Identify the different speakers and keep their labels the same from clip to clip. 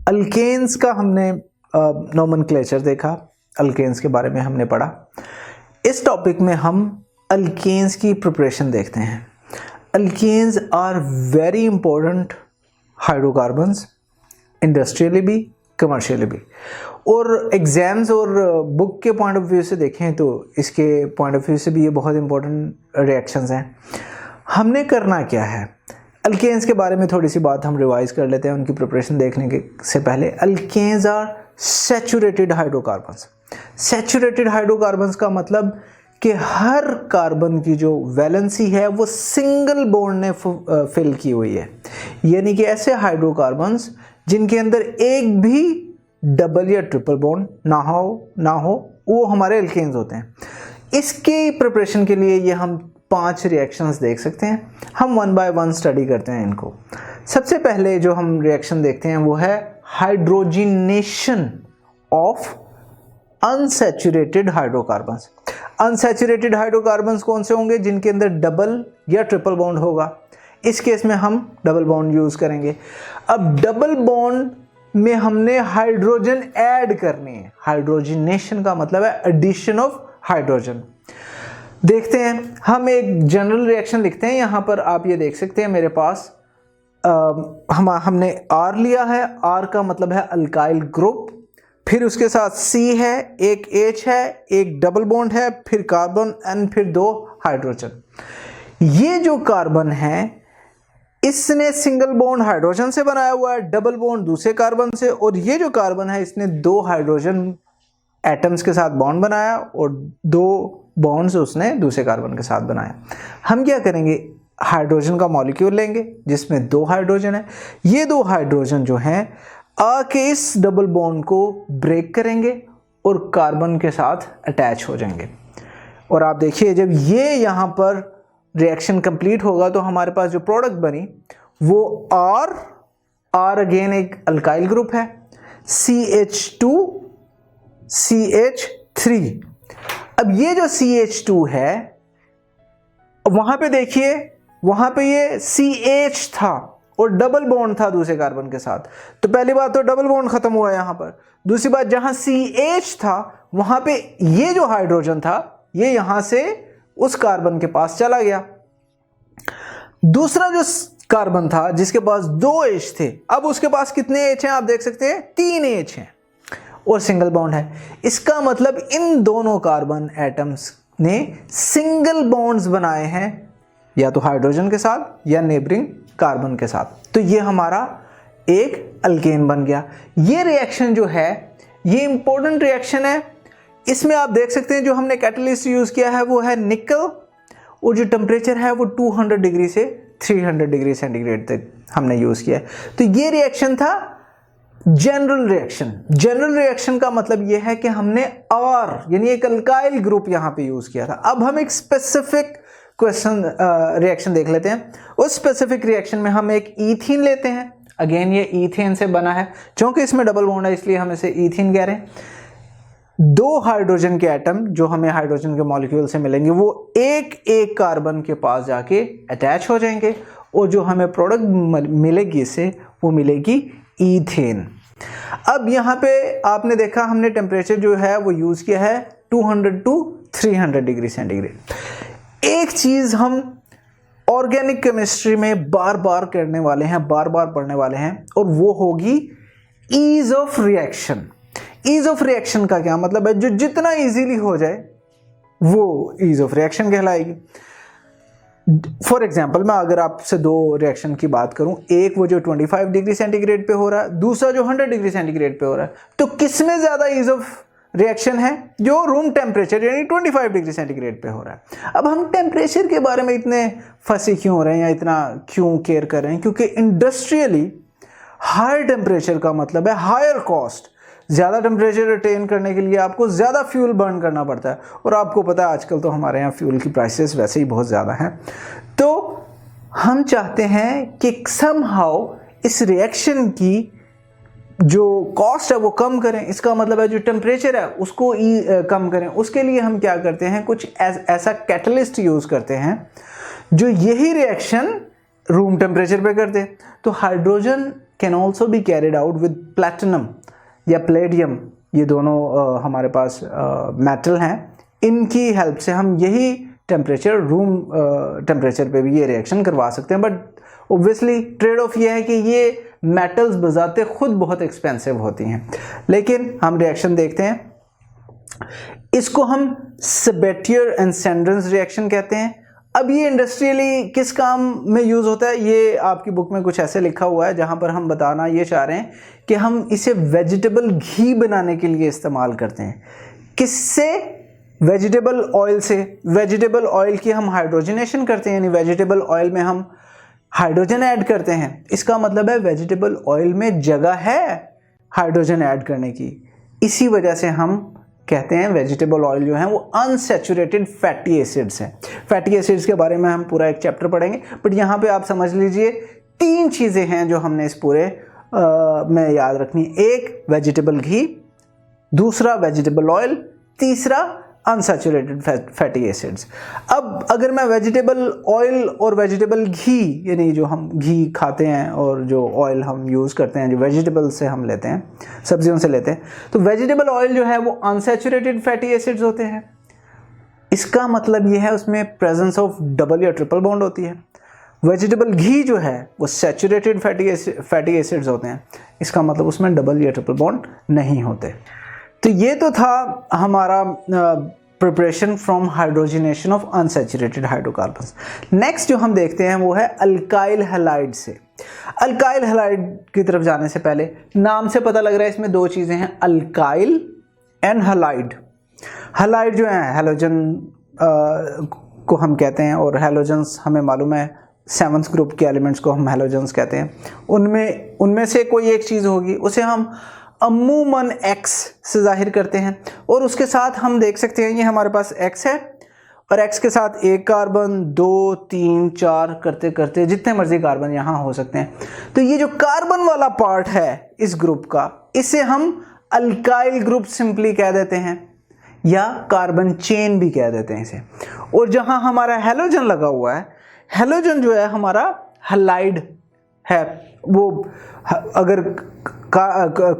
Speaker 1: Alkanes का हमने nomenclature देखा, अल्केन्स के बारे में हमने पढ़ा। इस टॉपिक में हम अल्केन्स की प्रिपरेशन देखते हैं। Alkanes are very important hydrocarbons, industrially भी कमर्शियली भी। और एग्जाम्स और बुक के पॉइंट ऑफ व्यू से देखें तो इसके पॉइंट ऑफ व्यू से भी ये बहुत इंपॉर्टेंट रिएक्शंस हैं। हमने करना क्या है, अल्केन्स के बारे में थोड़ी सी बात हम रिवाइज कर लेते हैं उनकी प्रिपरेशन देखने के से पहले। Alkanes are saturated hydrocarbons. Saturated hydrocarbons का मतलब कि हर कार्बन की जो वैलेंसी है वो सिंगल बॉन्ड ने फिल की हुई है, यानी कि ऐसे हाइड्रोकार्बन्स जिनके अंदर एक भी डबल या ट्रिपल बॉन्ड ना हो वो हमारे अल्केन्स होते हैं। इसके प्रिपरेशन के लिए ये हम 5 रिएक्शंस देख सकते हैं। हम वन बाय वन स्टडी करते हैं इनको। सबसे पहले जो हम रिएक्शन देखते हैं वो है hydrogenation of unsaturated hydrocarbons. Unsaturated hydrocarbons कौन से होंगे, जिनके अंदर डबल या ट्रिपल बॉन्ड होगा। इस केस में हम डबल बॉन्ड यूज करेंगे। अब डबल बॉन्ड में हमने हाइड्रोजन ऐड करनी है। हाइड्रोजिनेशन का मतलब है एडिशन ऑफ हाइड्रोजन। देखते हैं, हम एक जनरल रिएक्शन लिखते हैं। यहां पर आप ये देख सकते हैं मेरे पास हमने R लिया है। R का मतलब है अल्काइल ग्रुप, फिर उसके साथ C है, एक H है, एक डबल बॉन्ड है, फिर कार्बन एंड फिर 2 हाइड्रोजन। ये जो कार्बन है इसने सिंगल बॉन्ड हाइड्रोजन से बनाया हुआ है, डबल बॉन्ड दूसरे कार्बन से, और ये जो कार्बन है इसने 2 हाइड्रोजन एटम्स के साथ बॉन्ड बनाया और 2 बॉन्ड्स उसने दूसरे कार्बन के साथ बनाया। हम क्या करेंगे, हाइड्रोजन का मॉलिक्यूल लेंगे जिसमें 2 हाइड्रोजन है। ये 2 हाइड्रोजन जो हैं आके इस डबल बॉन्ड को ब्रेक करेंगे और कार्बन के साथ अटैच हो जाएंगे। और आप देखिए जब ये यहाँ पर रिएक्शन कंप्लीट होगा तो हमारे पास जो प्रोडक्ट बनी वो R अगेन एक अल्काइल ग्रुप है, CH2 CH3। अब ये जो CH2 है वहां पे देखिए, वहां पे ये CH था और डबल बॉन्ड था दूसरे कार्बन के साथ। तो पहली बात तो डबल बॉन्ड खत्म हुआ यहां पर। दूसरी बात, जहां CH था वहां पे ये जो हाइड्रोजन था ये यहां से उस कार्बन के पास चला गया। दूसरा जो कार्बन था जिसके पास 2 H थे, अब उसके पास कितने H हैं आप देख सकते हैं, 3 H हैं और सिंगल बॉन्ड है। इसका मतलब इन दोनों कार्बन एटम्स ने सिंगल बॉन्ड्स बनाए हैं, या तो हाइड्रोजन के साथ या नेबरिंग कार्बन के साथ। तो ये हमारा एक अल्केन बन गया। ये रिएक्शन जो है ये इंपॉर्टेंट रिएक्शन है। इसमें आप देख सकते हैं जो हमने कैटलिस्ट यूज किया है वो है निकल, और जो टेम्परेचर है वो 200 डिग्री से 300 डिग्री सेंटीग्रेड तक हमने यूज किया है। तो ये रिएक्शन था जनरल रिएक्शन। जनरल रिएक्शन का मतलब ये है कि हमने R यानी एक अल्काइल ग्रुप यहां पे यूज किया था। अब हम एक स्पेसिफिक रिएक्शन देख लेते हैं। उस स्पेसिफिक रिएक्शन में हम एक ईथीन लेते हैं। अगेन ये ईथेन से बना है, क्योंकि इसमें डबल बॉन्ड है इसलिए हम इसे ईथीन कह रहे हैं। 2 हाइड्रोजन के एटम जो हमें हाइड्रोजन के मॉलिक्यूल से मिलेंगे वो एक एक कार्बन के पास जाके अटैच हो जाएंगे, और जो हमें प्रोडक्ट मिलेगी इससे वो मिलेगी ईथेन। अब यहाँ पे आपने देखा हमने टेम्परेचर जो है वो यूज किया है 200 टू 300 डिग्री सेंटीग्रेड। एक चीज हम ऑर्गेनिक केमिस्ट्री में बार बार करने वाले हैं, बार बार पढ़ने वाले हैं, और वो होगी ease of reaction. Ease of reaction का क्या मतलब है, जो जितना इजीली हो जाए वो ईज ऑफ रिएक्शन कहलाएगी। फॉर एग्जाम्पल मैं अगर आपसे 2 रिएक्शन की बात करूं, एक वो जो 25 डिग्री सेंटीग्रेड पे हो रहा है, दूसरा जो 100 डिग्री सेंटीग्रेड पे हो रहा है, तो किसमें ज्यादा ईज ऑफ रिएक्शन है, जो रूम टेम्परेचर यानी 25 डिग्री सेंटीग्रेड पे हो रहा है। अब हम टेम्परेचर के बारे में इतने फंसे क्यों हो रहे हैं या इतना क्यों केयर कर रहे हैं, क्योंकि इंडस्ट्रियली हायर टेम्परेचर का मतलब है हायर कॉस्ट। ज़्यादा टेम्परेचर अटेन करने के लिए आपको ज़्यादा फ्यूल बर्न करना पड़ता है, और आपको पता है आजकल तो हमारे यहाँ फ्यूल की प्राइसेस वैसे ही बहुत ज़्यादा हैं। तो हम चाहते हैं कि समहाउ इस रिएक्शन की जो कॉस्ट है वो कम करें। इसका मतलब है जो टेम्परेचर है उसको कम करें। उसके लिए हम क्या करते हैं, कुछ ऐसा कैटलिस्ट यूज़ करते हैं जो यही रिएक्शन रूम टेम्परेचर पे करते हैं। तो hydrogen can also be carried out with platinum या प्लेडियम, ये दोनों हमारे पास मेटल हैं, इनकी हेल्प से हम यही टेम्परेचर, रूम टेम्परेचर पे भी ये रिएक्शन करवा सकते हैं। बट ऑब्वियसली ट्रेड ऑफ ये है कि ये मेटल्स बजाते खुद बहुत एक्सपेंसिव होती हैं। लेकिन हम रिएक्शन देखते हैं, इसको हम सेबेटियर एंड सेंड्रेंस रिएक्शन कहते हैं। अब ये इंडस्ट्रियली किस काम में यूज़ होता है, ये आपकी बुक में कुछ ऐसे लिखा हुआ है, जहाँ पर हम बताना ये चाह रहे हैं कि हम इसे वेजिटेबल घी बनाने के लिए इस्तेमाल करते हैं। किससे? वेजिटेबल ऑयल से। वेजिटेबल ऑयल की हम हाइड्रोजनेशन करते हैं, यानी वेजिटेबल ऑयल में हम हाइड्रोजन ऐड करते हैं। इसका मतलब है वेजिटेबल ऑयल में जगह है हाइड्रोजन ऐड करने की। इसी वजह से हम कहते हैं वेजिटेबल ऑयल जो है वो अनसैचुरेटेड फैटी एसिड्स हैं। फैटी एसिड्स के बारे में हम पूरा एक चैप्टर पढ़ेंगे, बट यहाँ पे आप समझ लीजिए 3 चीज़ें हैं जो हमने इस पूरे में याद रखनी। एक वेजिटेबल घी, दूसरा वेजिटेबल ऑयल, तीसरा अनसैचुरेटेड फैटी एसिड्स। अब अगर मैं वेजिटेबल ऑयल और वेजिटेबल घी, यानी जो हम घी खाते हैं और जो ऑयल हम यूज़ करते हैं, जो वेजिटेबल से हम लेते हैं, सब्जियों से लेते हैं, तो वेजिटेबल ऑयल जो है वो अनसैचुरेटेड फैटी एसिड्स होते हैं। इसका मतलब ये है उसमें प्रेजेंस ऑफ डबल या ट्रिपल बॉन्ड होती है। वेजिटेबल घी जो है वो सैचुरेटेड फैटी एसिड्स होते हैं। इसका मतलब उसमें डबल या ट्रिपल बॉन्ड नहीं होते। तो ये तो था हमारा preparation from hydrogenation of unsaturated hydrocarbons. Next जो हम देखते हैं वो है अल्काइल हैलाइड से। अल्काइल हैलाइड की तरफ जाने से पहले नाम से पता लग रहा है इसमें 2 चीज़ें हैं, अल्काइल एंड हैलाइड। हैलाइड जो है हैलोजन को हम कहते हैं, और हैलोजन्स हमें मालूम है 7th ग्रुप के एलिमेंट्स को हम हैलोजन्स कहते हैं। उनमें से कोई एक चीज़ होगी, उसे हम अमूमन X से जाहिर करते हैं, और उसके साथ हम देख सकते हैं ये हमारे पास X है, और X के साथ 1 कार्बन, 2, 3, 4 करते करते जितने मर्जी कार्बन यहाँ हो सकते हैं। तो ये जो कार्बन वाला पार्ट है इस ग्रुप का, इसे हम अल्काइल ग्रुप सिंपली कह देते हैं, या कार्बन चेन भी कह देते हैं इसे। और जहाँ हमारा हैलोजन लगा हुआ है, हैलोजन जो है हमारा हैलाइड है। वो अगर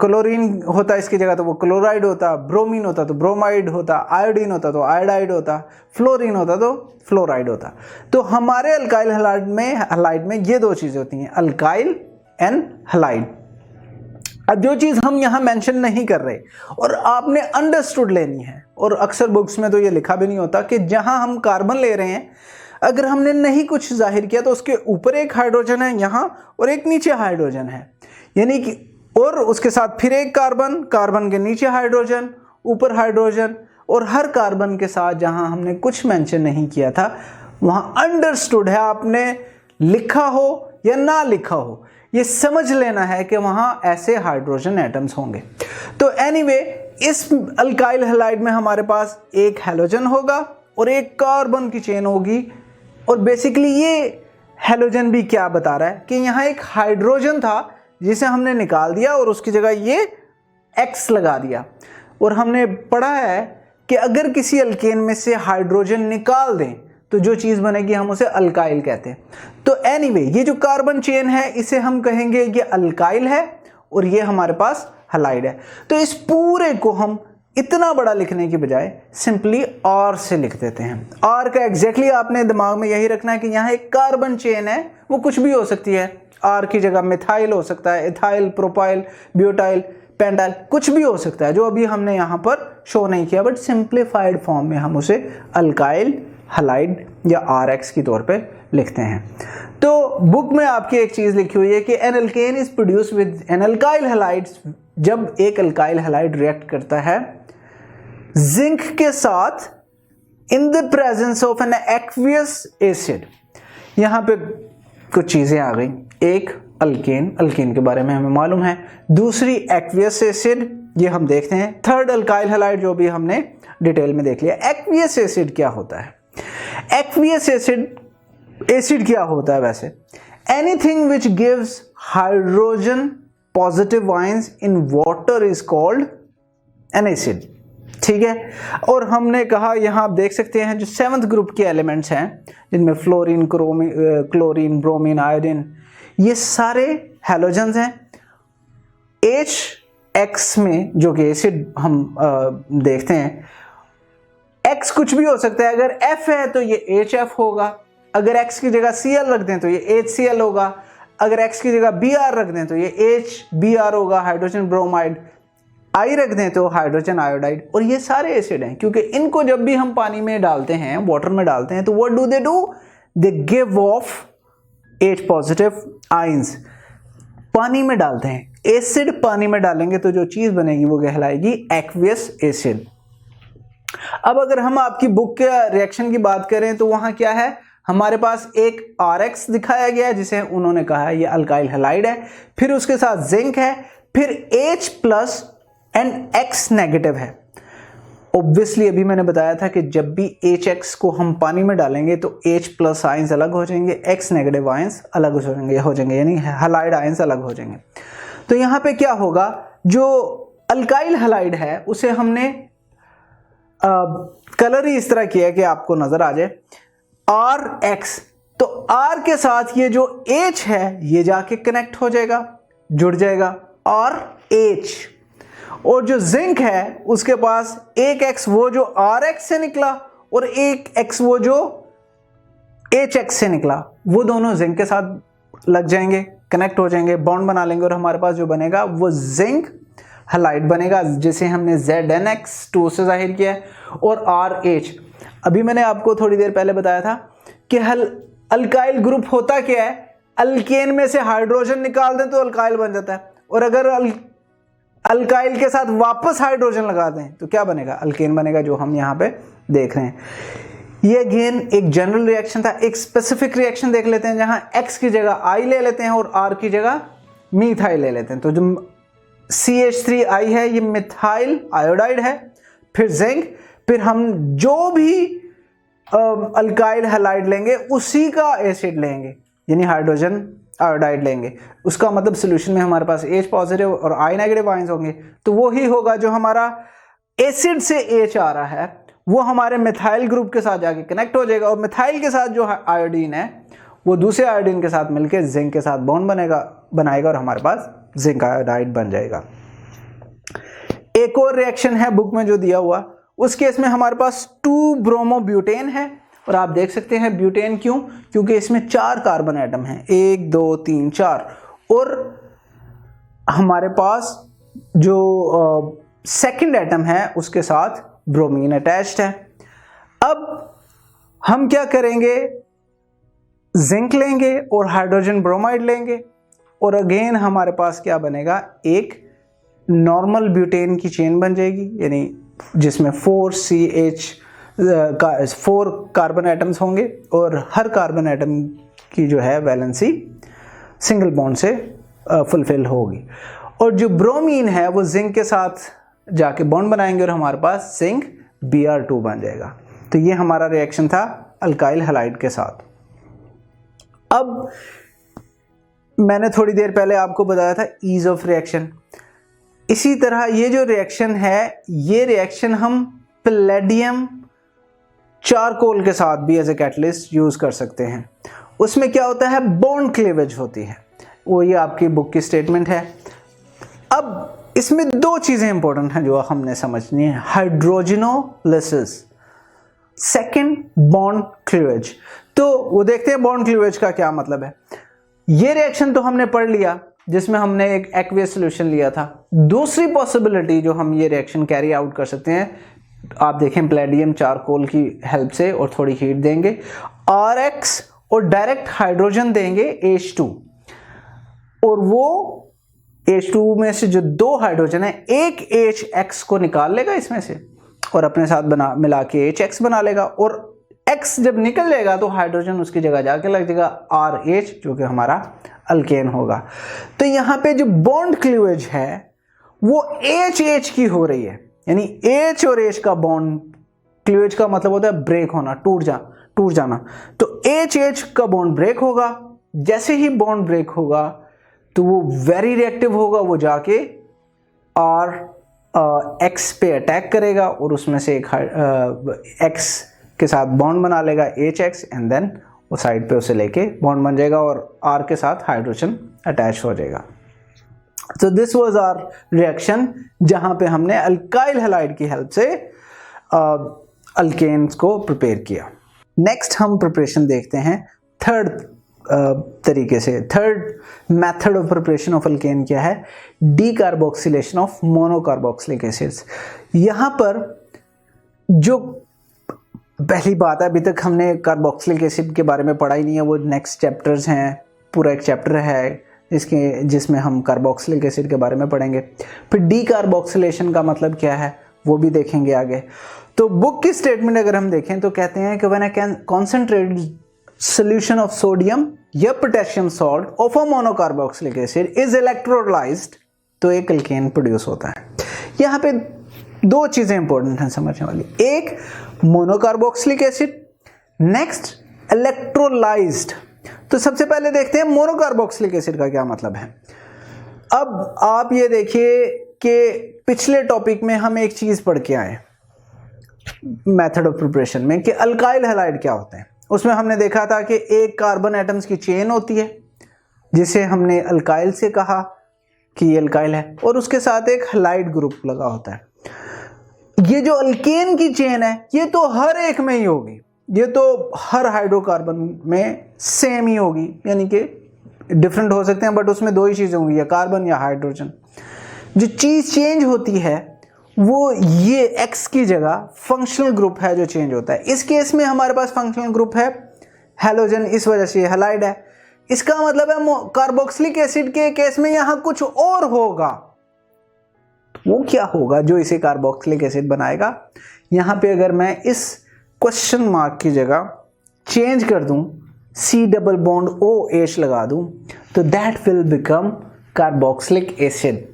Speaker 1: क्लोरीन होता इसकी जगह तो वो क्लोराइड होता, ब्रोमीन होता तो ब्रोमाइड होता, आयोडीन होता तो आयोडाइड होता, फ्लोरीन होता तो फ्लोराइड होता। तो हमारे अल्काइल हैलाइड में ये 2 चीज़ें होती हैं, अल्काइल एंड हैलाइड। अब जो चीज़ हम यहाँ मेंशन नहीं कर रहे और आपने अंडरस्टूड लेनी है, और अक्सर बुक्स में तो ये लिखा भी नहीं होता, कि जहाँ हम कार्बन ले रहे हैं अगर हमने नहीं कुछ जाहिर किया तो उसके ऊपर एक हाइड्रोजन है यहाँ, और एक नीचे हाइड्रोजन है, यानी कि और उसके साथ फिर एक कार्बन, कार्बन के नीचे हाइड्रोजन, ऊपर हाइड्रोजन, और हर कार्बन के साथ जहां हमने कुछ मेंशन नहीं किया था वहां अंडरस्टूड है, आपने लिखा हो या ना लिखा हो, ये समझ लेना है कि वहां ऐसे हाइड्रोजन एटम्स होंगे। तो एनीवे, इस अल्काइल हैलाइड में हमारे पास एक हैलोजन होगा और एक कार्बन की चेन होगी, और बेसिकली ये हैलोजन भी क्या बता रहा है कि यहाँ एक हाइड्रोजन था जिसे हमने निकाल दिया और उसकी जगह ये X लगा दिया। और हमने पढ़ा है कि अगर किसी अल्केन में से हाइड्रोजन निकाल दें तो जो चीज़ बनेगी हम उसे अल्काइल कहते हैं। तो एनीवे, ये जो कार्बन चेन है इसे हम कहेंगे ये अल्काइल है, और ये हमारे पास हैलाइड है। तो इस पूरे को हम इतना बड़ा लिखने की बजाय सिंपली R से लिख देते हैं। R का एग्जैक्टली आपने दिमाग में यही रखना है कि यहाँ एक कार्बन चेन है, वो कुछ भी हो सकती है। R की जगह मिथाइल हो सकता है, इथाइल, प्रोपाइल, ब्यूटाइल, पेंटाइल, कुछ भी हो सकता है जो अभी हमने यहाँ पर शो नहीं किया, बट सिंप्लीफाइड फॉर्म में हम उसे अल्काइल हैलाइड या RX के तौर पे लिखते हैं। तो बुक में आपकी एक चीज़ लिखी हुई है कि an alkane is produce with an alkyl halide. जब एक अल्काइल हैलाइड रिएक्ट करता है जिंक के साथ in the presence of an aqueous acid, यहाँ पे कुछ चीज़ें आ गई। एक अल्केन के बारे में हमें मालूम है, दूसरी एक्वियस एसिड, ये हम देखते हैं। थर्ड अल्काइल हैलाइड जो भी हमने डिटेल में देख लिया। एक्वियस एसिड क्या होता है? एक्वियस एसिड क्या होता है वैसे? Anything which gives hydrogen positive ions in water is called an acid. ठीक है, और हमने कहा यहाँ आप देख सकते हैं जो 7th ग्रुप के एलिमेंट्स हैं जिनमें फ्लोरीन, क्लोरीन, ब्रोमीन, आयोडीन, ये सारे हैलोजन्स हैं, HX में जो कि एसिड हम देखते हैं, X कुछ भी हो सकता है। अगर F है तो ये HF होगा, अगर X की जगह Cl रख दें तो ये HCl होगा, अगर X की जगह Br रख दें तो ये HBr होगा, हाइड्रोजन ब्रोमाइड। I रख दें तो हाइड्रोजन आयोडाइड। और ये सारे एसिड हैं, क्योंकि इनको जब भी हम पानी में डालते हैं, वाटर में डालते हैं, तो what do? They give of H positive ions. पानी में डालते हैं एसिड, पानी में डालेंगे तो जो चीज बनेगी वो कहलाएगी एक्वियस एसिड। अब अगर हम आपकी बुक के रिएक्शन की बात करें तो वहां क्या है, हमारे पास एक RX दिखाया गया है जिसे उन्होंने कहा है ये अल्काइल हैलाइड है, फिर उसके साथ जिंक है, फिर H plus and X negative है। ऑब्वियसली अभी मैंने बताया था कि जब भी HX को हम पानी में डालेंगे तो H प्लस आयंस अलग हो जाएंगे, X नेगेटिव आयंस अलग हो जाएंगे, यानी हैलाइड आयंस अलग हो जाएंगे। तो यहाँ पे क्या होगा, जो अल्काइल हैलाइड है उसे हमने कलर ही इस तरह किया कि आपको नजर आ जाए, RX। तो R के साथ ये जो H है ये जाके कनेक्ट हो जाएगा, जुड़ जाएगा, RH। और जो जिंक है उसके पास एक X वो जो RX से निकला और एक X वो जो HX से निकला, वो दोनों जिंक के साथ लग जाएंगे, कनेक्ट हो जाएंगे, बॉन्ड बना लेंगे, और हमारे पास जो बनेगा वो जिंक हैलाइड बनेगा, जिसे हमने ZnX2 से जाहिर किया है, और RH। अभी मैंने आपको थोड़ी देर पहले बताया था कि अल्काइल ग्रुप होता क्या है, अल्केन में से हाइड्रोजन निकाल दें तो अल्काइल बन जाता है, और अगर अल्काइल के साथ वापस हाइड्रोजन लगा दें तो क्या बनेगा, अल्केन बनेगा, जो हम यहाँ पे देख रहे हैं। ये अगेन एक जनरल रिएक्शन था। एक स्पेसिफिक रिएक्शन देख लेते हैं जहां X की जगह I ले लेते हैं और R की जगह मीथाइल ले लेते हैं। तो जो CH3I है ये मिथाइल आयोडाइड है, फिर जिंक, फिर हम जो भी अल्काइल हैलाइड लेंगे उसी का एसिड लेंगे, यानी हाइड्रोजन आयोडाइड लेंगे। उसका मतलब सॉल्यूशन में हमारे पास H पॉजिटिव और I नेगेटिव आयंस होंगे। तो वो ही होगा जो हमारा एसिड से H आ रहा है, वो हमारे मिथाइल ग्रुप के साथ जाके कनेक्ट हो जाएगा, और मिथाइल के साथ जो आयोडीन है वो दूसरे आयोडीन के साथ मिलकर जिंक के साथ बॉन्ड बनाएगा और हमारे पास जिंक आयोडाइड बन जाएगा। एक और रिएक्शन है बुक में जो दिया हुआ, उस केस में हमारे पास 2 ब्रोमोब्यूटेन है, और आप देख सकते हैं ब्यूटेन क्यों, क्योंकि इसमें 4 कार्बन एटम हैं, 1 2 3 4, और हमारे पास जो सेकंड एटम है उसके साथ ब्रोमीन अटैच्ड है। अब हम क्या करेंगे, जिंक लेंगे और हाइड्रोजन ब्रोमाइड लेंगे, और अगेन हमारे पास क्या बनेगा, एक नॉर्मल ब्यूटेन की चेन बन जाएगी, यानी जिसमें 4 कार्बन एटम्स होंगे, और हर कार्बन एटम की जो है वैलेंसी सिंगल बॉन्ड से फुलफिल होगी, और जो ब्रोमीन है वो जिंक के साथ जाके बॉन्ड बनाएंगे और हमारे पास जिंक Br2 बन जाएगा। तो ये हमारा रिएक्शन था अल्काइल हैलाइड के साथ। अब मैंने थोड़ी देर पहले आपको बताया था ईज ऑफ रिएक्शन। इसी तरह ये जो रिएक्शन है, ये रिएक्शन हम पैलेडियम चारकोल के साथ भी एज ए कैटलिस्ट यूज कर सकते हैं। उसमें क्या होता है, बॉन्ड क्लीवेज होती है, वो ये आपकी बुक की स्टेटमेंट है। अब इसमें 2 चीजें इंपॉर्टेंट हैं जो हमने समझनी है, हाइड्रोजनोलिसिस, सेकंड बॉन्ड क्लीवेज। तो वो देखते हैं बॉन्ड क्लीवेज का क्या मतलब है। ये रिएक्शन तो हमने पढ़ लिया जिसमें हमने एक एक्वियस सॉल्यूशन लिया था। दूसरी पॉसिबिलिटी जो हम ये रिएक्शन कैरी आउट कर सकते हैं, आप देखें पैलेडियम चारकोल की हेल्प से, और थोड़ी हीट देंगे RX और डायरेक्ट हाइड्रोजन देंगे H2, और वो H2 में से जो 2 हाइड्रोजन है, एक HX को निकाल लेगा इसमें से और अपने साथ मिला के HX बना लेगा, और X जब निकल जाएगा तो हाइड्रोजन उसकी जगह जाके लग जाएगा RH, जो कि हमारा अल्केन होगा। तो यहाँ पे जो बॉन्ड क्लीवेज है वो H की हो रही है, यानी H और H का बॉन्ड क्लीवेज का मतलब होता है ब्रेक होना, टूट जाना। तो H का बॉन्ड ब्रेक होगा। जैसे ही बॉन्ड ब्रेक होगा तो वो वेरी रिएक्टिव होगा, वो जाके X पे अटैक करेगा और उसमें से एक X के साथ बॉन्ड बना लेगा HX, एंड देन वो साइड पे उसे लेके बॉन्ड बन जाएगा और R के साथ हाइड्रोजन अटैच हो जाएगा। तो दिस वाज आवर रिएक्शन जहां पे हमने अल्काइल हैलाइड की हेल्प से अल्केन्स को प्रिपेयर किया। नेक्स्ट हम प्रिपरेशन देखते हैं थर्ड तरीके से। Third method of preparation of alkane क्या है? Decarboxylation of monocarboxylic acids. यहाँ पर जो पहली बात है, अभी तक हमने कार्बोक्सिलिक एसिड के बारे में पढ़ा ही नहीं है, वो नेक्स्ट चैप्टर्स हैं, पूरा एक चैप्टर है जिसमें हम कार्बोक्सिलिक एसिड के बारे में पढ़ेंगे। फिर डीकार्बोक्सिलेशन का मतलब क्या है वो भी देखेंगे आगे। तो बुक की स्टेटमेंट अगर हम देखें तो कहते हैं कि when a concentrated solution of sodium या potassium salt of a monocarboxylic acid is electrolyzed, तो एक अल्केन प्रोड्यूस होता है। यहाँ पे दो चीजें इंपॉर्टेंट हैं समझने वाली, एक मोनोकार्बोक्सिलिक एसिड, नेक्स्ट इलेक्ट्रोलाइज्ड। तो सबसे पहले देखते हैं मोनोकार्बोक्सिलिक एसिड का क्या मतलब है। अब आप ये देखिए कि पिछले टॉपिक में हम एक चीज पढ़ के आए मेथड ऑफ प्रिपरेशन में कि अल्काइल हैलाइड क्या होते हैं। उसमें हमने देखा था कि एक कार्बन एटम्स की चेन होती है जिसे हमने अल्काइल से कहा कि ये अल्काइल है, और उसके साथ एक हैलाइड ग्रुप लगा होता है। ये जो अल्केन की चेन है ये तो हर एक में ही होगी, ये तो हर हाइड्रोकार्बन में सेम ही होगी, यानी कि डिफरेंट हो सकते हैं बट उसमें दो ही चीज़ें होंगी, या कार्बन या हाइड्रोजन। जो चीज़ चेंज होती है वो ये X की जगह फंक्शनल ग्रुप है जो चेंज होता है। इस केस में हमारे पास फंक्शनल ग्रुप है हैलोजन, इस वजह से ये हैलाइड है। इसका मतलब है कार्बोक्सिलिक एसिड के केस में यहां कुछ और होगा। वो क्या होगा जो इसे कार्बोक्सिलिक एसिड बनाएगा? यहां पे अगर मैं इस क्वेश्चन मार्क की जगह चेंज कर दूं, C डबल बॉन्ड OH लगा दूं, तो that will become carboxylic acid.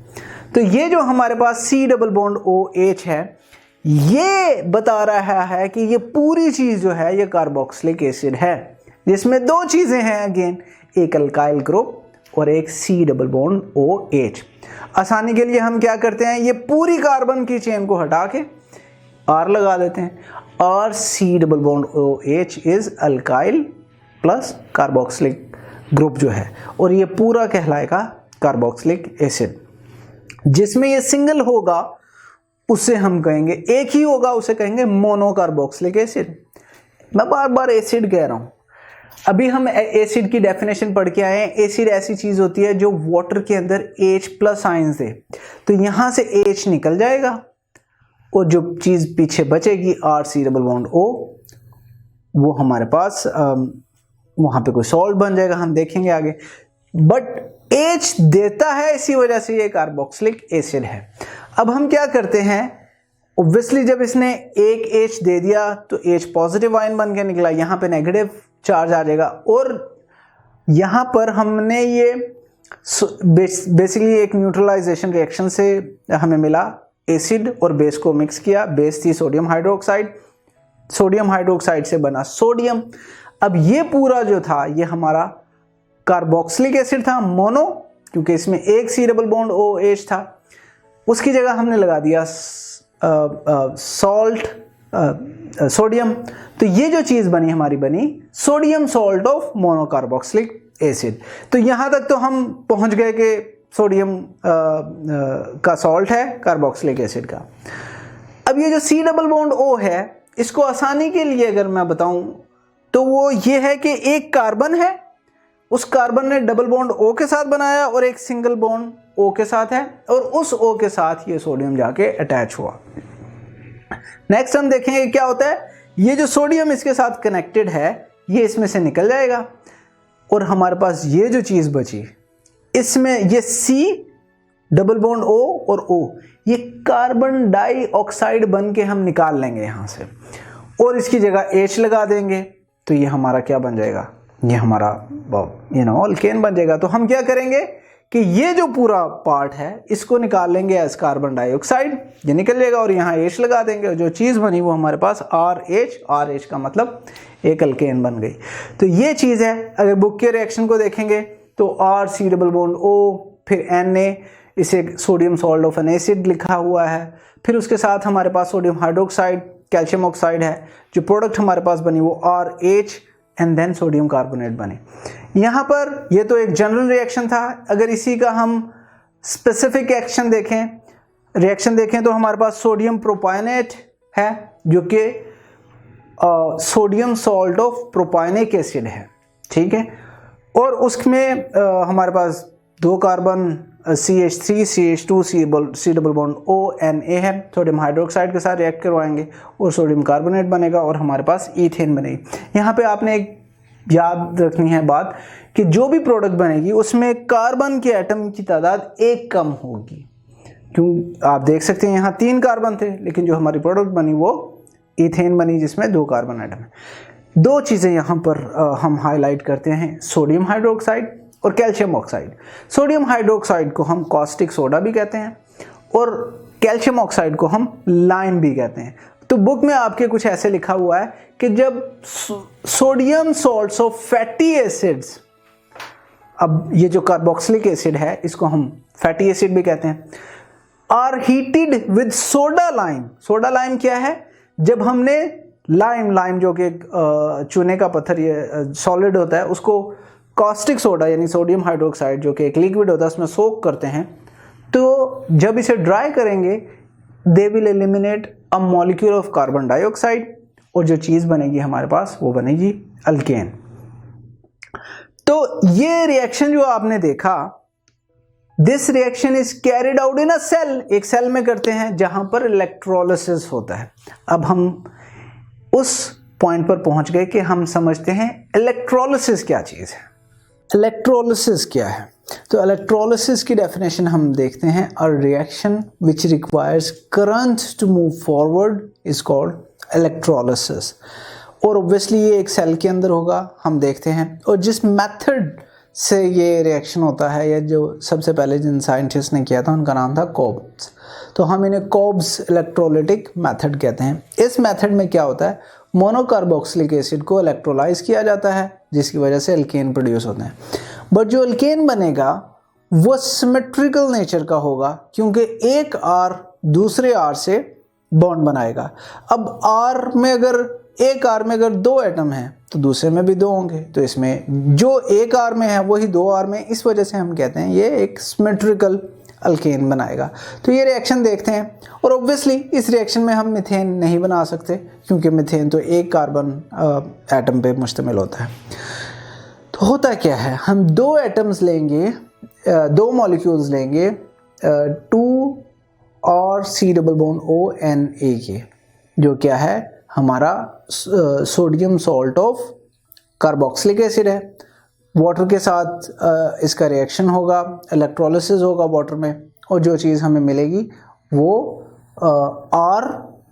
Speaker 1: तो ये जो हमारे पास C डबल बॉन्ड OH है ये बता रहा है कि ये पूरी चीज जो है ये कार्बोक्सिलिक एसिड है, जिसमें दो चीजें हैं अगेन, एक अल्काइल ग्रुप और एक C डबल बॉन्ड OH। आसानी के लिए हम क्या करते हैं, ये पूरी कार्बन की चेन को हटा के R लगा देते हैं, और C double bond OH is alkyl plus carboxylic group जो है, और ये पूरा कहलाएगा कार्बोक्सिलिक एसिड। जिसमें ये सिंगल होगा उसे हम कहेंगे, एक ही होगा उसे कहेंगे मोनोकार्बोक्सिलिक एसिड। मैं बार बार एसिड कह रहा हूं, अभी हम एसिड की डेफिनेशन पढ़ के आए हैं। एसिड ऐसी चीज होती है जो वाटर के अंदर H प्लस आयंस दे, तो यहां से H निकल जाएगा और जो चीज पीछे बचेगी RC डबल बॉन्ड O, वो हमारे पास वहां पे कोई सॉल्ट बन जाएगा, हम देखेंगे आगे। बट H देता है, इसी वजह से ये कार्बोक्सिलिक एसिड है। अब हम क्या करते हैं, ऑब्वियसली जब इसने एक H दे दिया तो H पॉजिटिव आयन बन के निकला, यहाँ पे नेगेटिव चार्ज आ जाएगा, और यहाँ पर हमने ये बेसिकली एक न्यूट्रलाइजेशन रिएक्शन से हमें मिला, एसिड और बेस को मिक्स किया, बेस थी सोडियम हाइड्रोक्साइड, सोडियम हाइड्रोक्साइड से बना सोडियम। अब ये पूरा जो था ये हमारा कार्बोक्सिलिक एसिड था मोनो, क्योंकि इसमें एक C डबल बॉन्ड OH था, उसकी जगह हमने लगा दिया सॉल्ट सोडियम। तो ये जो चीज बनी हमारी बनी sodium salt of monocarboxylic acid. तो यहां तक तो हम पहुंच गए कि सोडियम का सॉल्ट है कार्बोक्सिलिक एसिड का। अब ये जो C डबल बॉन्ड O है, इसको आसानी के लिए अगर मैं बताऊं तो वो ये है कि एक कार्बन है, उस कार्बन ने डबल बॉन्ड O के साथ बनाया और एक सिंगल बॉन्ड O के साथ है, और उस O के साथ ये सोडियम जाके अटैच हुआ। नेक्स्ट हम देखेंगे क्या होता है, ये जो सोडियम इसके साथ कनेक्टेड है ये इसमें से निकल जाएगा, और हमारे पास ये जो चीज बची इसमें ये C डबल बॉन्ड O और O, ये कार्बन डाइऑक्साइड बन के हम निकाल लेंगे यहां से, और इसकी जगह H लगा देंगे, तो ये हमारा क्या बन जाएगा, ये हमारा अल्केन बन जाएगा। तो हम क्या करेंगे कि ये जो पूरा पार्ट है इसको निकाल लेंगे एज कार्बन डाइऑक्साइड, ये निकल जाएगा, और यहाँ H लगा देंगे, और जो चीज़ बनी वो हमारे पास RH का मतलब एक अल्केन बन गई। तो ये चीज़ है। अगर बुक के रिएक्शन को देखेंगे तो RC डबल बॉन्ड O, फिर Na, इसे sodium salt of an acid लिखा हुआ है, फिर उसके साथ हमारे पास सोडियम हाइड्रोक्साइड, कैल्शियम ऑक्साइड है, जो प्रोडक्ट हमारे पास बनी वो RH and then sodium carbonate बने। यहाँ पर ये तो एक जनरल रिएक्शन था। अगर इसी का हम स्पेसिफिक एक्शन देखें, रिएक्शन देखें तो हमारे पास सोडियम प्रोपायनेट है जो कि sodium salt of propionic acid है, ठीक है। और उसमें हमारे पास 2 carbon CH3 CH2 C double bond ONA है, सोडियम हाइड्रोक्साइड के साथ रिएक्ट करवाएंगे और सोडियम कार्बोनेट बनेगा और हमारे पास ईथेन बनेगी। यहाँ पे आपने एक याद रखनी है बात कि जो भी प्रोडक्ट बनेगी उसमें कार्बन के एटम की तादाद 1 कम होगी, क्यों आप देख सकते हैं यहाँ 3 कार्बन थे लेकिन जो हमारी प्रोडक्ट बनी वो ईथेन बनी जिसमें 2 कार्बन एटम है। 2 चीज़ें यहाँ पर हम हाईलाइट करते हैं, सोडियम हाइड्रोक्साइड और कैल्शियम ऑक्साइड। सोडियम हाइड्रोक्साइड को हम कॉस्टिक सोडा भी कहते हैं और कैल्शियम ऑक्साइड को हम लाइम भी कहते हैं। तो बुक में आपके कुछ ऐसे लिखा हुआ है कि जब sodium salts of fatty acids, अब ये जो कार्बोक्सिलिक एसिड है इसको हम फैटी एसिड भी कहते हैं, are heated with soda lime. Soda lime क्या है? जब हमने लाइम जो कि चूने का पत्थर ये सॉलिड होता है उसको कॉस्टिक सोडा यानी सोडियम हाइड्रोक्साइड जो कि एक लिक्विड होता है उसमें सोक करते हैं, तो जब इसे ड्राई करेंगे they will eliminate a molecule of carbon dioxide और जो चीज़ बनेगी हमारे पास वो बनेगी अल्केन। तो ये रिएक्शन जो आपने देखा, this reaction is carried out in a cell, एक सेल में करते हैं जहां पर इलेक्ट्रोलिसिस होता है। अब हम उस पॉइंट पर पहुंच गए कि हम समझते हैं इलेक्ट्रोलिसिस क्या चीज़ है। इलेक्ट्रोलिसिस क्या है? तो इलेक्ट्रोलिसिस की डेफिनेशन हम देखते हैं, a reaction which requires current to move forward is called electrolysis. और ऑब्वियसली ये एक सेल के अंदर होगा, हम देखते हैं। और जिस मेथड से ये रिएक्शन होता है या जो सबसे पहले जिन साइंटिस्ट ने किया था उनका नाम था कोब्स, तो हम इन्हें कोब्स इलेक्ट्रोलिटिक मेथड कहते हैं। इस मेथड में क्या होता है, मोनोकार्बोक्सिलिक एसिड को इलेक्ट्रोलाइज किया जाता है जिसकी वजह से अल्केन प्रोड्यूस होते हैं। बट जो अल्केन बनेगा वो सिमेट्रिकल नेचर का होगा क्योंकि एक R दूसरे R से बॉन्ड बनाएगा। अब R में अगर एक R में अगर 2 एटम हैं तो दूसरे में भी 2 होंगे, तो इसमें जो एक R में है वही 2 R में, इस वजह से हम कहते हैं ये एक सिमेट्रिकल अल्केन बनाएगा। तो ये रिएक्शन देखते हैं और ऑब्वियसली इस रिएक्शन में हम मीथेन नहीं बना सकते क्योंकि मीथेन तो एक कार्बन एटम पे मुश्तमिल होता है। तो होता क्या है, हम 2 एटम्स लेंगे, 2 मॉलिक्यूल्स लेंगे 2 और C डबल बॉन्ड ONA के, जो क्या है हमारा sodium salt of carboxylic acid है। वाटर के साथ इसका रिएक्शन होगा, इलेक्ट्रोलिसिस होगा वाटर में और जो चीज़ हमें मिलेगी वो R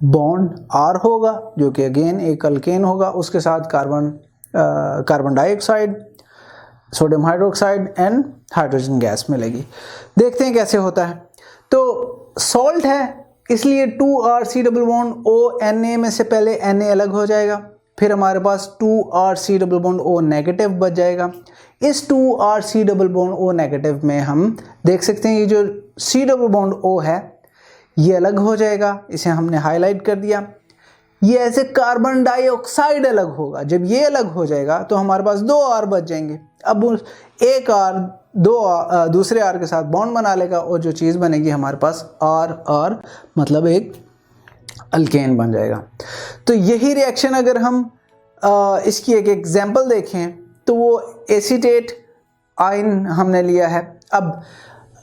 Speaker 1: बॉन्ड R होगा जो कि अगेन एक अल्केन होगा, उसके साथ carbon dioxide, sodium hydroxide and hydrogen gas मिलेगी। देखते हैं कैसे होता है। तो सॉल्ट है इसलिए 2R C double bond ONA में से पहले Na अलग हो जाएगा, फिर हमारे पास 2R C double bond O negative बच जाएगा। इस 2R C double bond O negative में हम देख सकते हैं ये जो C डबल बॉन्ड O है ये अलग हो जाएगा, इसे हमने हाईलाइट कर दिया। ये ऐसे कार्बन डाइऑक्साइड अलग होगा, जब ये अलग हो जाएगा तो हमारे पास 2 R बच जाएंगे। अब एक R दूसरे R के साथ बॉन्ड बना लेगा और जो चीज़ बनेगी हमारे पास R मतलब एक अल्केन बन जाएगा। तो यही रिएक्शन अगर हम इसकी एक एग्जांपल देखें तो वो एसीटेट आयन हमने लिया है। अब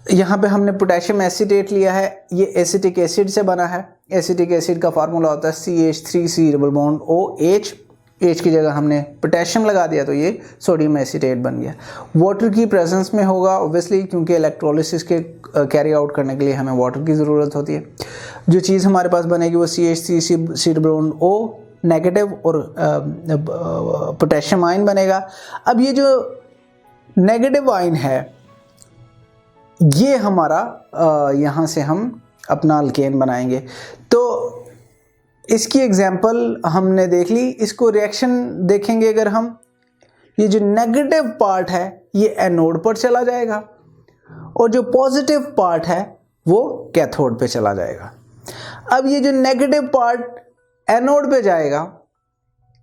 Speaker 1: यहाँ पे हमने पोटेशियम एसीटेट लिया है, ये एसिटिक एसिड से बना है। एसिटिक एसिड का फार्मूला होता है CH3C double bond OH, H की जगह हमने पोटेशियम लगा दिया तो ये सोडियम एसीटेट बन गया। वाटर की प्रेजेंस में होगा ऑब्वियसली क्योंकि इलेक्ट्रोलिसिस के कैरी आउट करने के लिए हमें वाटर की ज़रूरत होती है। जो चीज़ हमारे पास बनेगी वो CH3C double bond O negative और पोटेशियम आयन बनेगा। अब ये जो नेगेटिव आयन है ये हमारा यहाँ से हम अपना अल्केन बनाएंगे। तो इसकी एग्जांपल हमने देख ली। इसको रिएक्शन देखेंगे अगर हम, ये जो नेगेटिव पार्ट है ये एनोड पर चला जाएगा और जो पॉजिटिव पार्ट है वो कैथोड पे चला जाएगा। अब ये जो नेगेटिव पार्ट एनोड पे जाएगा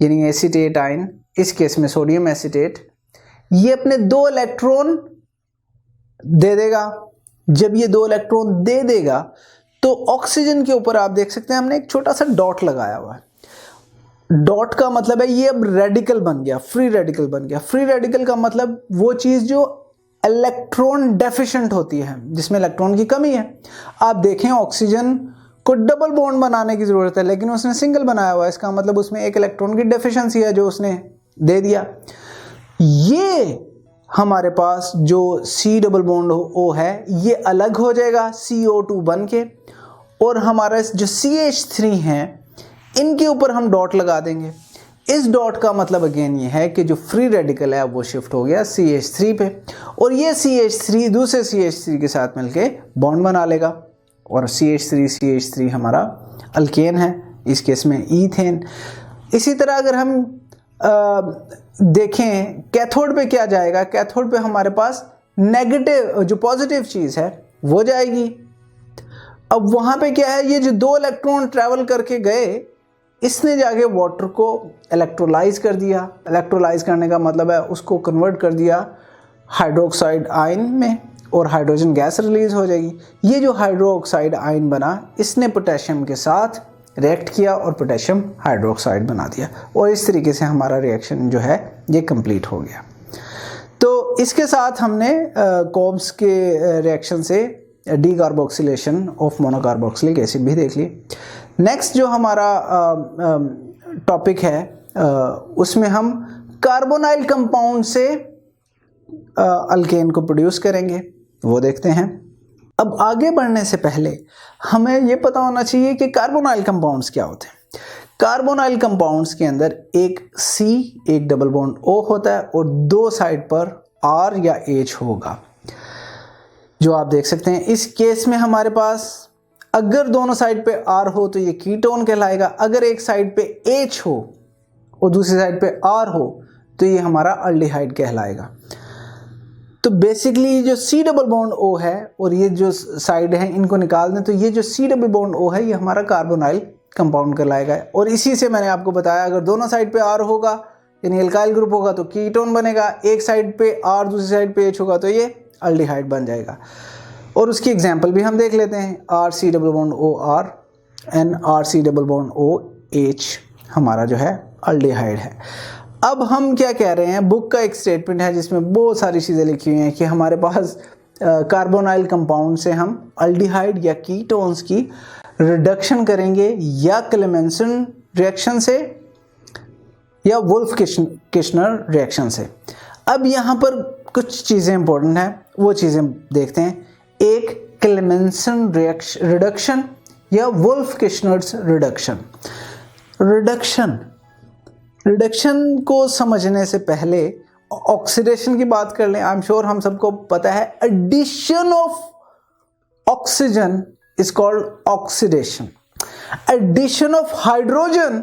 Speaker 1: यानी एसीटेट आयन, इस केस में सोडियम एसीटेट, ये अपने 2 इलेक्ट्रॉन दे देगा जब ये 2 इलेक्ट्रॉन दे देगा तो ऑक्सीजन के ऊपर आप देख सकते हैं हमने एक छोटा सा डॉट लगाया हुआ है। डॉट का मतलब है ये अब रेडिकल बन गया, फ्री रेडिकल बन गया। फ्री रेडिकल का मतलब वो चीज जो इलेक्ट्रॉन डेफिशिएंट होती है, जिसमें इलेक्ट्रॉन की कमी है। आप देखें ऑक्सीजन को डबल बॉन्ड बनाने की जरूरत है लेकिन उसने सिंगल बनाया हुआ है, इसका मतलब उसमें एक इलेक्ट्रॉन की डेफिशिएंसी है जो उसने दे दिया। ये हमारे पास जो C डबल बॉन्ड O है ये अलग हो जाएगा CO2 बन के, और हमारा जो CH3 है इनके ऊपर हम डॉट लगा देंगे। इस डॉट का मतलब अगेन ये है कि जो फ्री रेडिकल है वो शिफ्ट हो गया CH3 पे, और ये CH3 दूसरे CH3 के साथ मिलके बॉन्ड बना लेगा, और CH3 हमारा अल्केन है, इस केस में ईथेन। इसी तरह अगर हम देखें कैथोड पे क्या जाएगा, कैथोड पे हमारे पास नेगेटिव जो पॉजिटिव चीज़ है वो जाएगी। अब वहाँ पे क्या है, ये जो 2 इलेक्ट्रॉन ट्रैवल करके गए इसने जाके वाटर को इलेक्ट्रोलाइज कर दिया। इलेक्ट्रोलाइज करने का मतलब है उसको कन्वर्ट कर दिया हाइड्रोक्साइड आयन में, और हाइड्रोजन गैस रिलीज हो जाएगी। ये जो हाइड्रोक्साइड आयन बना इसने पोटेशियम के साथ रिएक्ट किया और पोटेशियम हाइड्रोक्साइड बना दिया, और इस तरीके से हमारा रिएक्शन जो है ये कंप्लीट हो गया। तो इसके साथ हमने कोब्स के रिएक्शन से डीकार्बोक्सिलेशन ऑफ मोनोकार्बोक्सिलिक एसिड भी देख ली। नेक्स्ट जो हमारा टॉपिक है उसमें हम कार्बोनाइल कंपाउंड से अल्केन को प्रोड्यूस करेंगे, वो देखते हैं। अब आगे बढ़ने से पहले हमें ये पता होना चाहिए कि कार्बोनाइल कंपाउंड्स क्या होते हैं। कार्बोनाइल कंपाउंड्स के अंदर एक C एक डबल बॉन्ड O होता है और 2 साइड पर R या H होगा, जो आप देख सकते हैं। इस केस में हमारे पास अगर दोनों साइड पे R हो तो ये कीटोन कहलाएगा, अगर एक साइड पे H हो और दूसरी साइड पे R हो तो ये हमारा अल्डिहाइड कहलाएगा। तो बेसिकली जो C डबल बॉन्ड O है और ये जो साइड है इनको निकाल दें तो ये जो C डबल बॉन्ड O है ये हमारा कार्बोनाइल कंपाउंड कहलाएगा। और इसी से मैंने आपको बताया अगर दोनों साइड पे R होगा यानी एल्काइल ग्रुप होगा तो कीटोन बनेगा, एक साइड पे R दूसरी साइड पे H होगा तो ये अल्डिहाइड बन जाएगा। और उसकी एग्जांपल भी हम देख लेते हैं। RC double bond OR and RC double bond OH हमारा जो है अल्डिहाइड है। अब हम क्या कह रहे हैं, बुक का एक स्टेटमेंट है जिसमें बहुत सारी चीज़ें लिखी हुई हैं कि हमारे पास कार्बोनाइल कंपाउंड से हम अल्डिहाइड या कीटोन्स की रिडक्शन करेंगे या क्लेमेंसन रिएक्शन से या वुल्फ किर्चनर रिएक्शन से। अब यहाँ पर कुछ चीज़ें इंपॉर्टेंट हैं, वो चीज़ें देखते हैं। एक क्लेमेंसन रिडक्शन या वुल्फ किर्चनर्स रिडक्शन को समझने से पहले ऑक्सीडेशन की बात कर लें। आई एम श्योर हम सबको पता है addition of oxygen is called oxidation, addition of hydrogen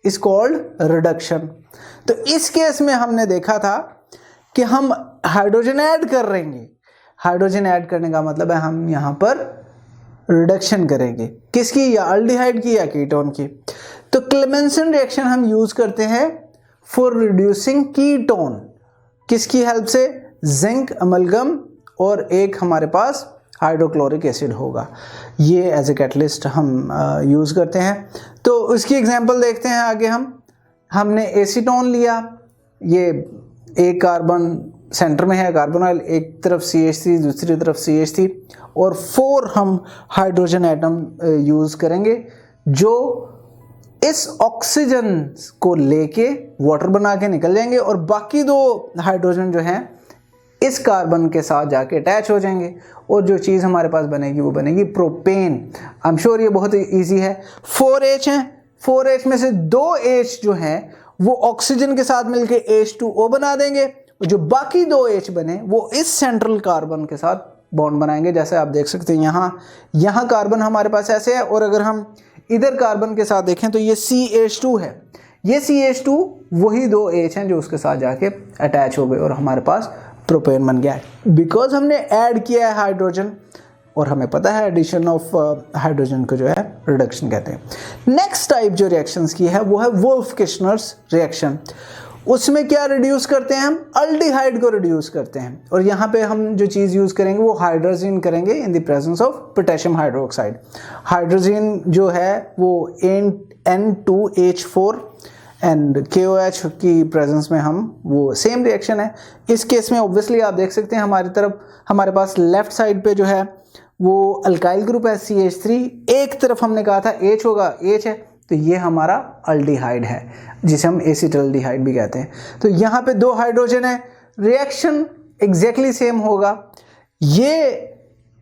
Speaker 1: is called reduction. तो इस केस में हमने देखा था कि हम हाइड्रोजन ऐड कर रहेंगे, हाइड्रोजन ऐड करने का मतलब है हम यहाँ पर रिडक्शन करेंगे, किसकी, या अल्डिहाइड की या कीटोन की। तो क्लेमेंसन रिएक्शन हम यूज करते हैं फॉर रिड्यूसिंग कीटोन, किसकी हेल्प से, जिंक अमलगम और एक हमारे पास हाइड्रोक्लोरिक एसिड होगा, ये एज ए कैटलिस्ट हम यूज करते हैं। तो उसकी एग्जांपल देखते हैं आगे। हमने एसीटोन लिया, ये एक कार्बन सेंटर में है कार्बोनाइल, एक तरफ CH3 दूसरी तरफ CH3 और 4 हम हाइड्रोजन एटम यूज करेंगे जो इस ऑक्सीजन को लेके वाटर बना के निकल जाएंगे और बाकी 2 हाइड्रोजन जो हैं इस कार्बन के साथ जाके अटैच हो जाएंगे और जो चीज़ हमारे पास बनेगी वो बनेगी प्रोपेन। आई एम श्योर ये बहुत इजी है। 4H हैं, 4H में से 2H जो हैं वो ऑक्सीजन के साथ मिलके H2O बना देंगे, जो बाकी 2H बने वो इस सेंट्रल कार्बन के साथ बॉन्ड बनाएंगे। जैसे आप देख सकते हैं यहाँ कार्बन हमारे पास ऐसे है और अगर हम इधर कार्बन के साथ देखें तो ये CH2 है, ये CH2 वही 2H हैं जो उसके साथ जाके अटैच हो गए और हमारे पास प्रोपेन बन गया है बिकॉज हमने ऐड किया है हाइड्रोजन और हमें पता है एडिशन ऑफ हाइड्रोजन को जो है रिडक्शन कहते हैं। नेक्स्ट टाइप जो रिएक्शंस की है वो है वुल्फ किर्चनर्स रिएक्शन। उसमें क्या रिड्यूस करते हैं हम, अल्डिहाइड को रिड्यूस करते हैं। और यहाँ पे हम जो चीज़ यूज़ करेंगे वो हाइड्रोजन करेंगे इन the presence of potassium hydroxide. Hydrogen जो है वो N2H4 एंड KOH की प्रेजेंस में हम वो सेम रिएक्शन है। इस केस में ऑब्वियसली आप देख सकते हैं हमारे पास लेफ्ट साइड पे जो है वो अल्काइल ग्रुप है CH3, एक तरफ हमने कहा था H होगा, H है, तो ये हमारा अल्डिहाइड है जिसे हम एसिटाल्डिहाइड भी कहते हैं। तो यहाँ पे 2 हाइड्रोजन है, रिएक्शन एग्जैक्टली सेम होगा। ये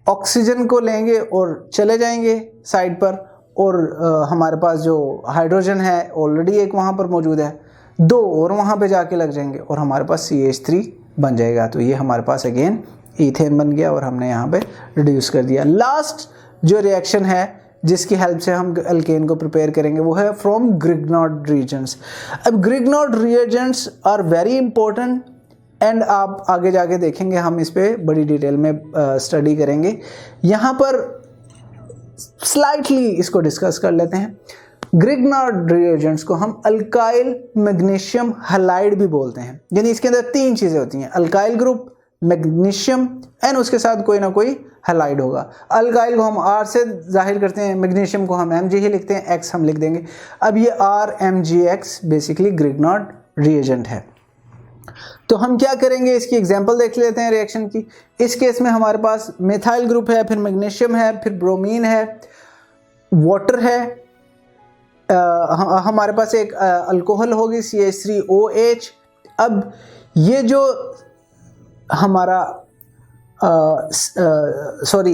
Speaker 1: ऑक्सीजन को लेंगे और चले जाएंगे साइड पर, और हमारे पास जो हाइड्रोजन है ऑलरेडी एक वहाँ पर मौजूद है, 2 और वहाँ पे जाके लग जाएंगे और हमारे पास CH3 बन जाएगा। तो ये हमारे पास अगेन ईथेन बन गया और हमने यहाँ पे रिड्यूस कर दिया। लास्ट जो रिएक्शन है जिसकी हेल्प से हम अल्केन को प्रिपेयर करेंगे वो है फ्रॉम ग्रिग्नॉड रिएजेंट्स। अब Grignard reagents are very important and आप आगे जाके देखेंगे, हम इस पे बड़ी डिटेल में स्टडी करेंगे। यहाँ पर स्लाइटली इसको डिस्कस कर लेते हैं। ग्रिग्नॉड रिएजेंट्स को हम अल्काइल मैग्नीशियम हैलाइड भी बोलते हैं, यानी इसके अंदर 3 चीज़ें होती हैं, अल्काइल ग्रुप, मैग्नीशियम एंड उसके साथ कोई ना कोई हैलाइड होगा। अल्काइल को हम R से जाहिर करते हैं, मैग्नीशियम को हम Mg ही लिखते हैं, X हम लिख देंगे। अब ये RMgX बेसिकली ग्रिग्नॉड रिएजेंट है। तो हम क्या करेंगे, इसकी एग्जांपल देख लेते हैं रिएक्शन की। इस केस में हमारे पास मिथाइल ग्रुप है, फिर मैग्नीशियम है, फिर ब्रोमीन है, वाटर है, हमारे पास एक अल्कोहल होगी CH3OH। अब ये जो हमारा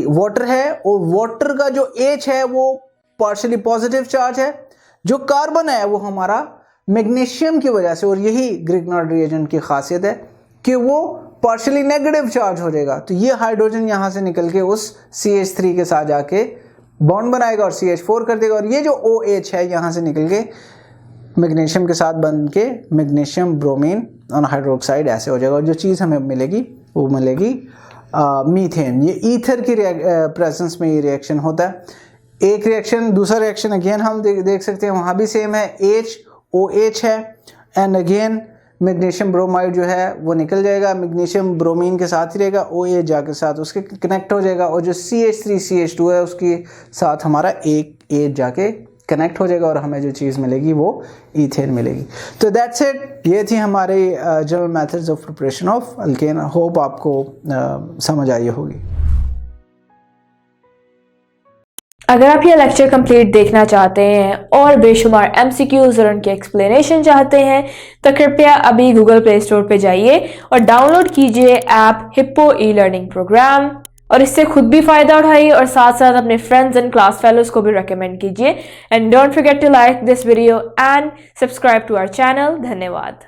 Speaker 1: वाटर है, और वाटर का जो H है वो पार्शियली पॉजिटिव चार्ज है, जो कार्बन है वो हमारा मैग्नीशियम की वजह से, और यही ग्रिग्नॉड रिएजेंट की खासियत है कि वो पार्शियली नेगेटिव चार्ज हो जाएगा। तो ये हाइड्रोजन यहाँ से निकल के उस CH3 के साथ जाके बॉन्ड बनाएगा और CH4 कर देगा, और ये जो OH है यहाँ से निकल के मैग्नीशियम के साथ बन के मैग्नीशियम ब्रोमीन और हाइड्रोक्साइड ऐसे हो जाएगा, और जो चीज़ हमें मिलेगी वो मिलेगी मीथेन। ये ईथर की प्रेजेंस में ये रिएक्शन होता है। एक रिएक्शन, दूसरा रिएक्शन अगेन हम देख सकते हैं, वहाँ भी सेम है, HOH है, एंड अगेन मैग्नीशियम ब्रोमाइड जो है वो निकल जाएगा, मैग्नीशियम ब्रोमीन के साथ ही रहेगा, OH जाके साथ उसके कनेक्ट हो जाएगा, और जो CH3CH2 है उसके साथ हमारा एक H जाके कनेक्ट हो जाएगा, और हमें जो चीज़ मिलेगी वो ईथेन मिलेगी। तो दैट्स इट, ये थी हमारे general methods of preparation of alkane. Hope आपको समझ आई होगी।
Speaker 2: अगर आप ये लेक्चर कंप्लीट देखना चाहते हैं और बेशुमार MCQs और उनके एक्सप्लेनेशन चाहते हैं तो कृपया अभी गूगल प्ले स्टोर पे जाइए और डाउनलोड कीजिए ऐप हिप्पो ई-लर्निंग प्रोग्राम, और इससे खुद भी फ़ायदा उठाइए और साथ साथ अपने फ्रेंड्स एंड क्लास फेलोज को भी रेकमेंड कीजिए। And don't forget to like this video and subscribe to our channel. धन्यवाद।